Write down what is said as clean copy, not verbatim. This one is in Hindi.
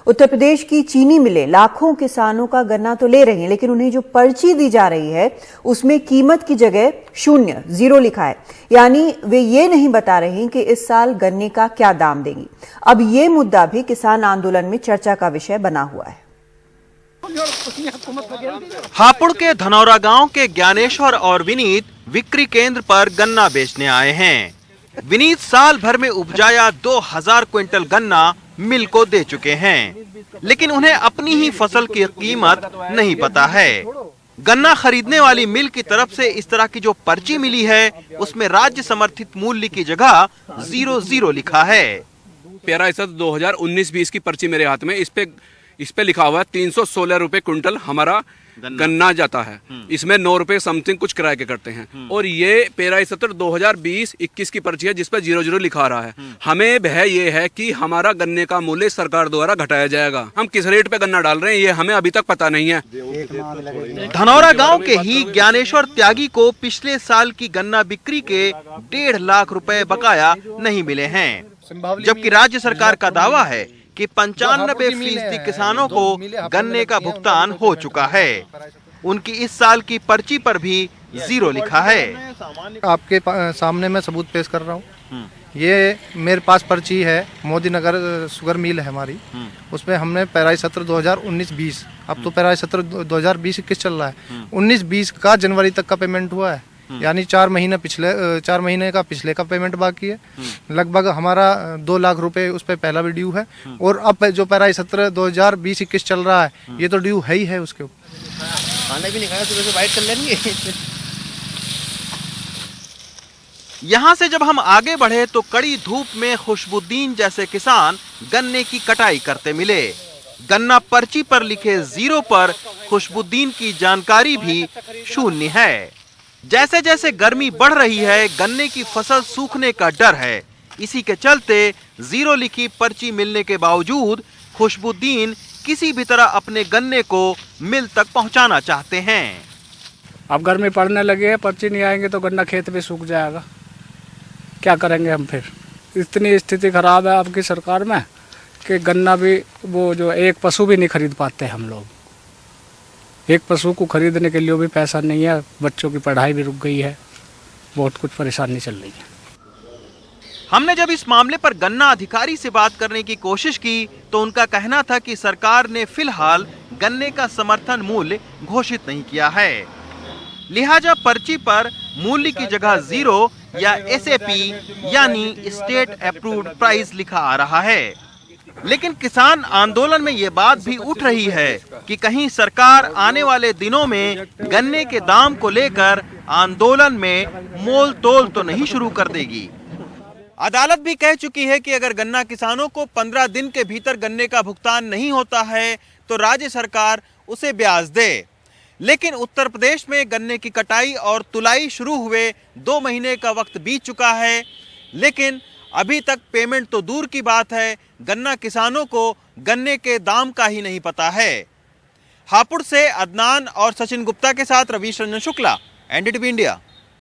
उत्तर प्रदेश की चीनी मिलें लाखों किसानों का गन्ना तो ले रही हैं, लेकिन उन्हें जो पर्ची दी जा रही है उसमें कीमत की जगह शून्य, जीरो लिखा है। यानी वे ये नहीं बता रहे कि इस साल गन्ने का क्या दाम देंगी। अब ये मुद्दा भी किसान आंदोलन में चर्चा का विषय बना हुआ है। हापुड़ के धनौरा गांव के ज्ञानेश्वर और विनीत बिक्री केंद्र पर गन्ना बेचने आए हैं। विनीत साल भर में उपजाया 2000 क्विंटल गन्ना मिल को दे चुके हैं, लेकिन उन्हें अपनी ही फसल की कीमत नहीं पता है। गन्ना खरीदने वाली मिल की तरफ से इस तरह की जो पर्ची मिली है उसमें राज्य समर्थित मूल्य की जगह 00 लिखा है। 2019-20 की पर्ची मेरे हाथ में, इस पे लिखा हुआ है 316 रुपए क्विंटल हमारा गन्ना जाता है। इसमें 9 रुपए समथिंग कुछ किराए के करते हैं। और ये 2017-2020-21 की पर्ची है जिस पर 00 लिखा रहा है। हमें भय ये है कि हमारा गन्ने का मूल्य सरकार द्वारा घटाया जाएगा। हम किस रेट पे गन्ना डाल रहे हैं ये हमें अभी तक पता नहीं है। धनौरा गांव के ही ज्ञानेश्वर त्यागी को पिछले साल की गन्ना बिक्री के 1.5 लाख रुपए बकाया नहीं मिले हैं, जबकि राज्य सरकार का दावा है कि 95% किसानों को गन्ने का भुगतान हो चुका है। उनकी इस साल की पर्ची पर भी 0 लिखा है। आपके सामने मैं सबूत पेश कर रहा हूँ। ये मेरे पास पर्ची है, मोदी नगर शुगर मिल है हमारी, उसमें हमने पैराई सत्र 2019-20, अब तो पैराई सत्र 2020-21 चल रहा है। 19-20 का जनवरी तक का पेमेंट हुआ है, यानी 4 महीने का पिछले का पेमेंट बाकी है। लगभग हमारा 2 लाख रुपए उस पर पहला भी ड्यू है। और अब जो पैराई सत्र 2020-21 चल रहा है ये तो ड्यू है ही है। उसके खाना भी नहीं खाया, सुबह से वाइट कर लेंगे। यहाँ से जब हम आगे बढ़े तो कड़ी धूप में खुशबुद्दीन जैसे किसान गन्ने की कटाई करते मिले। गन्ना पर्ची पर लिखे 0 पर खुशबुद्दीन की जानकारी भी शून्य है। जैसे जैसे गर्मी बढ़ रही है, गन्ने की फसल सूखने का डर है। इसी के चलते 0 लिखी पर्ची मिलने के बावजूद खुशबुद्दीन किसी भी तरह अपने गन्ने को मिल तक पहुंचाना चाहते हैं। अब गर्मी पड़ने लगी है, पर्ची नहीं आएंगे तो गन्ना खेत में सूख जाएगा। क्या करेंगे हम फिर? इतनी स्थिति खराब है आपकी सरकार में कि गन्ना भी वो जो एक पशु भी नहीं खरीद पाते हम लोग। एक पशु को खरीदने के लिए भी पैसा नहीं है, बच्चों की पढ़ाई भी रुक गई है, बहुत कुछ परेशानी चल रही है। हमने जब इस मामले पर गन्ना अधिकारी से बात करने की कोशिश की तो उनका कहना था कि सरकार ने फिलहाल गन्ने का समर्थन मूल्य घोषित नहीं किया है, लिहाजा पर्ची पर मूल्य की जगह 0 या SAP यानी स्टेट अप्रूव्ड प्राइस लिखा आ रहा है। लेकिन किसान आंदोलन में ये बात भी उठ रही है कि कहीं सरकार आने वाले दिनों में गन्ने के दाम को लेकर आंदोलन में मोल तोल तो नहीं शुरू कर देगी। अदालत भी कह चुकी है कि अगर गन्ना किसानों को 15 दिन के भीतर गन्ने का भुगतान नहीं होता है तो राज्य सरकार उसे ब्याज दे। लेकिन उत्तर प्रदेश में गन्ने की कटाई और तुलाई शुरू हुए 2 महीने का वक्त बीत चुका है, लेकिन अभी तक पेमेंट तो दूर की बात है, गन्ना किसानों को गन्ने के दाम का ही नहीं पता है। हापुड़ से अदनान और सचिन गुप्ता के साथ रवीश रंजन शुक्ला, NDTV इंडिया।